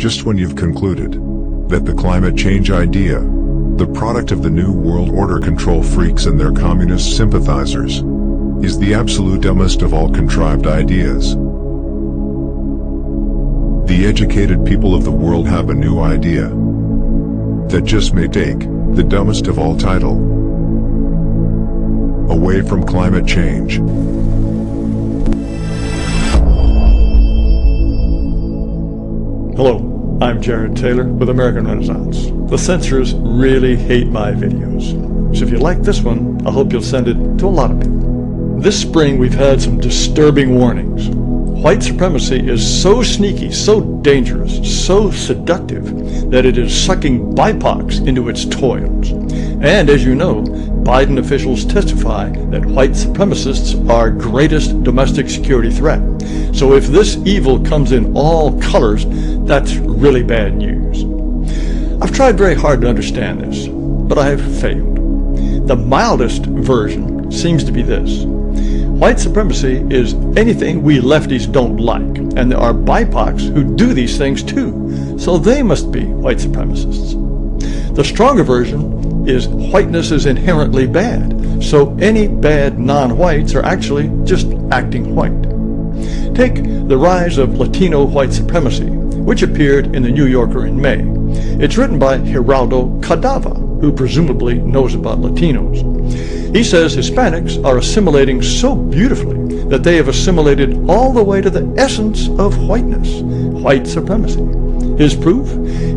just when you've concluded that the climate change idea, the product of the New World Order control freaks and their communist sympathizers, is the absolute dumbest of all contrived ideas. The educated people of the world have a new idea that just may take the dumbest of all title away from climate change. Hello, I'm Jared Taylor with American Renaissance. The censors really hate my videos, so if you like this one, I hope you'll send it to a lot of people. This spring we've had some disturbing warnings. White supremacy is so sneaky, so dangerous, so seductive that it is sucking BIPOCs into its toils. And as you know, Biden officials testify that white supremacists are our greatest domestic security threat. So if this evil comes in all colors, that's really bad news. I've tried very hard to understand this, but I have failed. The mildest version seems to be this. White supremacy is anything we lefties don't like, and there are BIPOCs who do these things too, so they must be white supremacists. The stronger version is whiteness is inherently bad, so any bad non-whites are actually just acting white. Take the rise of Latino white supremacy, which appeared in the New Yorker in May. It's written by Geraldo Cadava, who presumably knows about Latinos. He says Hispanics are assimilating so beautifully that they have assimilated all the way to the essence of whiteness, white supremacy. His proof?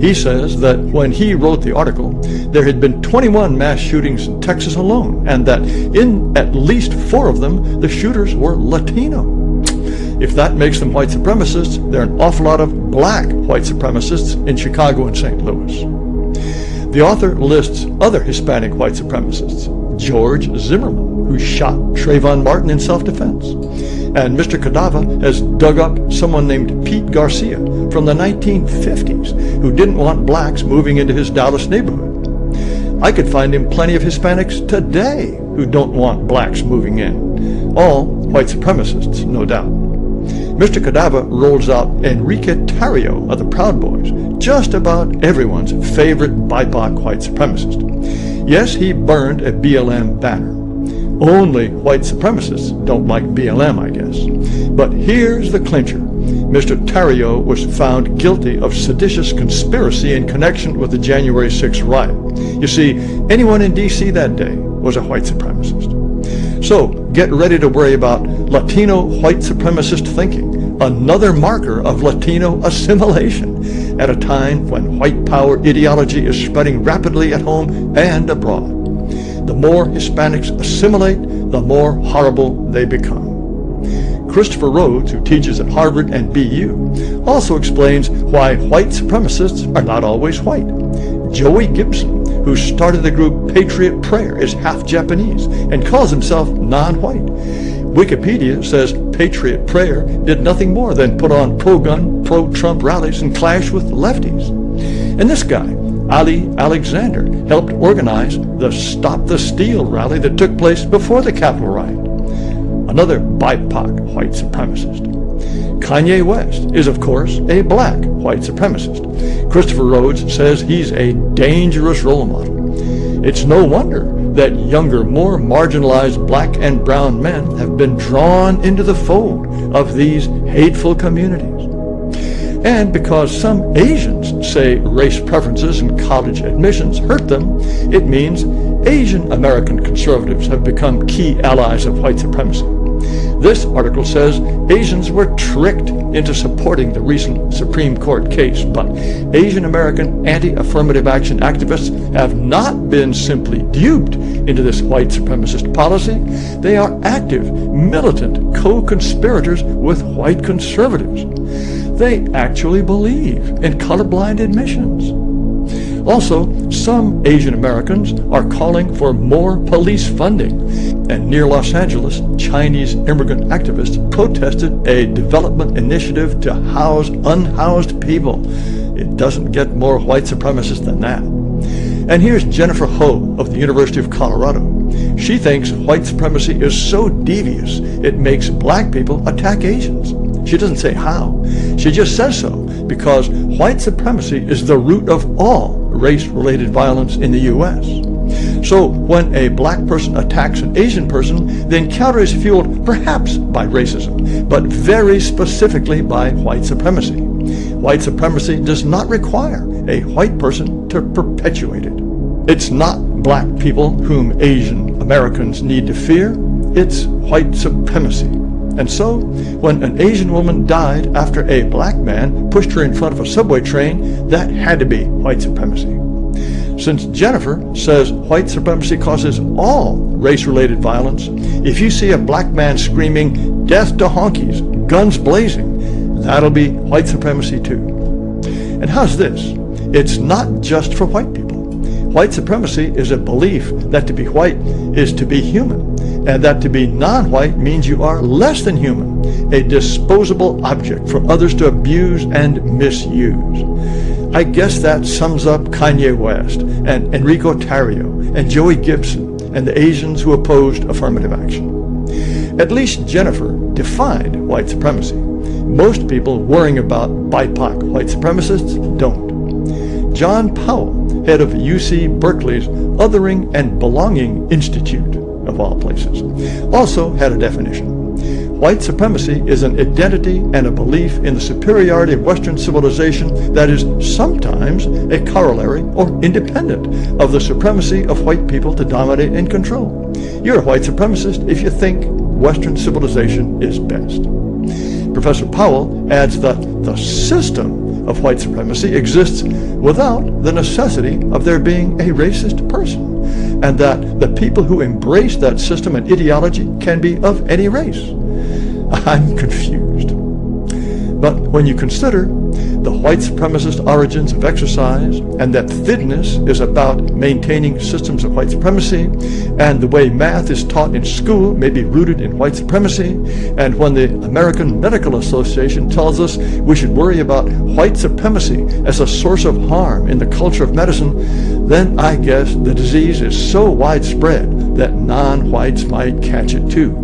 He says that when he wrote the article, there had been 21 mass shootings in Texas alone, and that in at least 4 of them, the shooters were Latino. If that makes them white supremacists, there are an awful lot of black white supremacists in Chicago and St. Louis. The author lists other Hispanic white supremacists. George Zimmerman, who shot Trayvon Martin in self-defense. And Mr. Cadava has dug up someone named Pete Garcia from the 1950s who didn't want blacks moving into his Dallas neighborhood. I could find him plenty of Hispanics today who don't want blacks moving in. All white supremacists, no doubt. Mr. Cadava rolls out Enrique Tarrio of the Proud Boys, just about everyone's favorite BIPOC white supremacist. Yes, he burned a BLM banner. Only white supremacists don't like BLM, I guess. But here's the clincher. Mr. Tarrio was found guilty of seditious conspiracy in connection with the January 6th riot. You see, anyone in D.C. that day was a white supremacist. So get ready to worry about Latino white supremacist thinking, another marker of Latino assimilation, at a time when white power ideology is spreading rapidly at home and abroad. The more Hispanics assimilate, the more horrible they become. Christopher Rhodes, who teaches at Harvard and BU, also explains why white supremacists are not always white. Joey Gibson, who started the group Patriot Prayer, is half Japanese and calls himself non-white. Wikipedia says Patriot Prayer did nothing more than put on pro-gun, pro-Trump rallies and clash with lefties. And this guy, Ali Alexander, helped organize the Stop the Steal rally that took place before the Capitol riot. Another BIPOC white supremacist. Kanye West is, of course, a black white supremacist. Christopher Rhodes says he's a dangerous role model. It's no wonder that younger, more marginalized black and brown men have been drawn into the fold of these hateful communities. And because some Asians say race preferences and college admissions hurt them, it means Asian American conservatives have become key allies of white supremacy. This article says Asians were tricked into supporting the recent Supreme Court case, but Asian American anti-affirmative action activists have not been simply duped into this white supremacist policy. They are active, militant co-conspirators with white conservatives. They actually believe in colorblind admissions. Also, some Asian Americans are calling for more police funding. And near Los Angeles, Chinese immigrant activists protested a development initiative to house unhoused people. It doesn't get more white supremacist than that. And here's Jennifer Ho of the University of Colorado. She thinks white supremacy is so devious it makes black people attack Asians. She doesn't say how. She just says so because white supremacy is the root of all race-related violence in the U.S. So when a black person attacks an Asian person, the encounter is fueled perhaps by racism, but very specifically by white supremacy. White supremacy does not require a white person to perpetuate it. It's not black people whom Asian Americans need to fear, it's white supremacy. And so, when an Asian woman died after a black man pushed her in front of a subway train, that had to be white supremacy. Since Jennifer says white supremacy causes all race-related violence, if you see a black man screaming, "Death to honkies, guns blazing," that'll be white supremacy too. And how's this? It's not just for white people. White supremacy is a belief that to be white is to be human, and that to be non-white means you are less than human, a disposable object for others to abuse and misuse. I guess that sums up Kanye West and Enrico Tarrio and Joey Gibson and the Asians who opposed affirmative action. At least Jennifer defined white supremacy. Most people worrying about BIPOC white supremacists don't. John Powell, head of UC Berkeley's Othering and Belonging Institute, of all places, also had a definition. White supremacy is an identity and a belief in the superiority of Western civilization that is sometimes a corollary or independent of the supremacy of white people to dominate and control. You're a white supremacist if you think Western civilization is best. Professor Powell adds that the system of white supremacy exists without the necessity of there being a racist person, and that the people who embrace that system and ideology can be of any race. I'm confused. But when you consider the white supremacist origins of exercise, and that fitness is about maintaining systems of white supremacy, and the way math is taught in school may be rooted in white supremacy, and when the American Medical Association tells us we should worry about white supremacy as a source of harm in the culture of medicine, then I guess the disease is so widespread that non-whites might catch it too.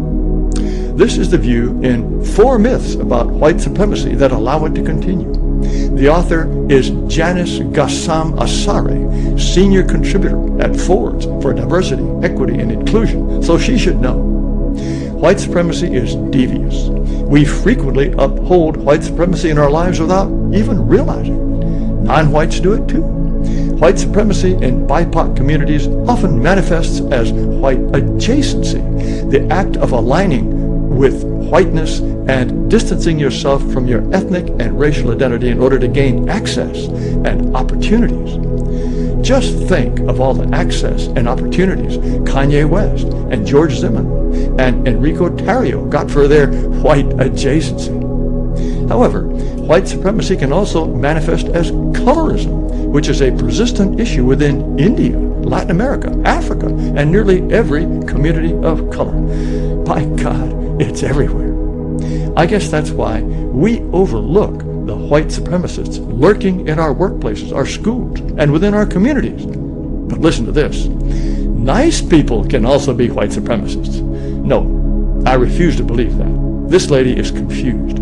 This is the view in 4 Myths about White Supremacy that allow it to continue. The author is Janice Gassam Asare, senior contributor at Fords for Diversity, Equity, and Inclusion, so she should know. White supremacy is devious. We frequently uphold white supremacy in our lives without even realizing it. Non-whites do it too. White supremacy in BIPOC communities often manifests as white adjacency, the act of aligning with whiteness and distancing yourself from your ethnic and racial identity in order to gain access and opportunities. Just think of all the access and opportunities Kanye West and George Zimmerman and Enrico Tarrio got for their white adjacency. However, white supremacy can also manifest as colorism, which is a persistent issue within India, Latin America, Africa, and nearly every community of color. By God, it's everywhere. I guess that's why we overlook the white supremacists lurking in our workplaces, our schools, and within our communities. But listen to this. Nice people can also be white supremacists. No, I refuse to believe that. This lady is confused.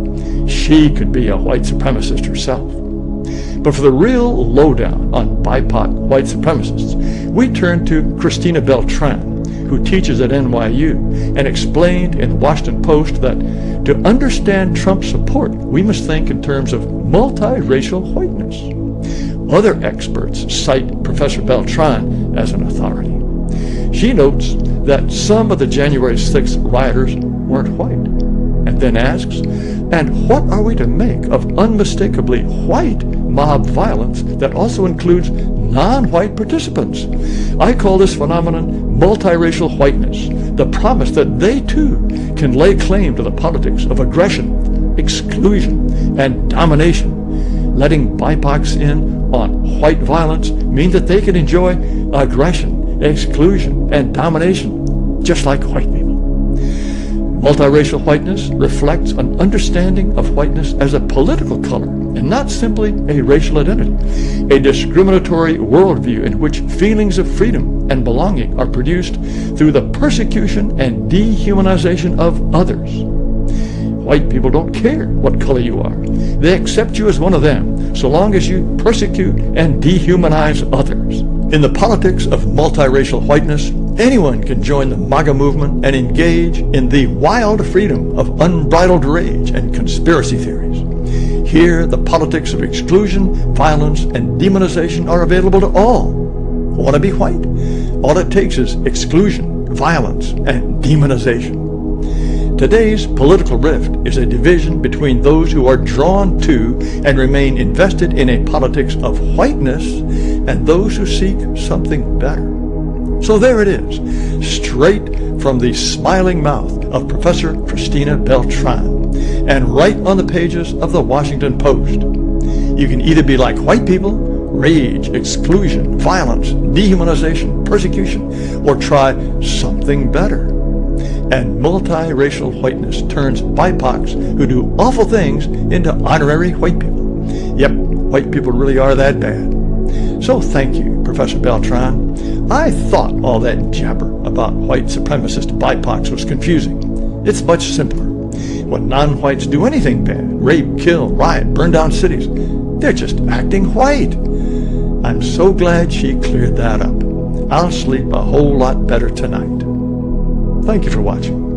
She could be a white supremacist herself. But for the real lowdown on BIPOC white supremacists, we turn to Christina Beltran, who teaches at NYU and explained in the Washington Post that to understand Trump's support, we must think in terms of multiracial whiteness. Other experts cite Professor Beltran as an authority. She notes that some of the January 6th rioters weren't white, and then asks, and what are we to make of unmistakably white mob violence that also includes non-white participants? I call this phenomenon multiracial whiteness, the promise that they too can lay claim to the politics of aggression, exclusion, and domination. Letting BIPOCs in on white violence means that they can enjoy aggression, exclusion, and domination just like white people. Multiracial whiteness reflects an understanding of whiteness as a political color and not simply a racial identity, a discriminatory worldview in which feelings of freedom and belonging are produced through the persecution and dehumanization of others. white people don't care what color you are. They accept you as one of them, so long as you persecute and dehumanize others. In the politics of multiracial whiteness, anyone can join the MAGA movement and engage in the wild freedom of unbridled rage and conspiracy theories. Here, the politics of exclusion, violence, and demonization are available to all. Want to be white? All it takes is exclusion, violence, and demonization. Today's political rift is a division between those who are drawn to and remain invested in a politics of whiteness and those who seek something better. So there it is, straight from the smiling mouth of Professor Christina Beltran, and right on the pages of the Washington Post. You can either be like white people, rage, exclusion, violence, dehumanization, persecution, or try something better. And multiracial whiteness turns BIPOCs who do awful things into honorary white people. Yep, white people really are that bad. So thank you, Professor Beltran. I thought all that jabber about white supremacist BIPOCs was confusing. It's much simpler. When non-whites do anything bad, rape, kill, riot, burn down cities, they're just acting white. I'm so glad she cleared that up. I'll sleep a whole lot better tonight. Thank you for watching.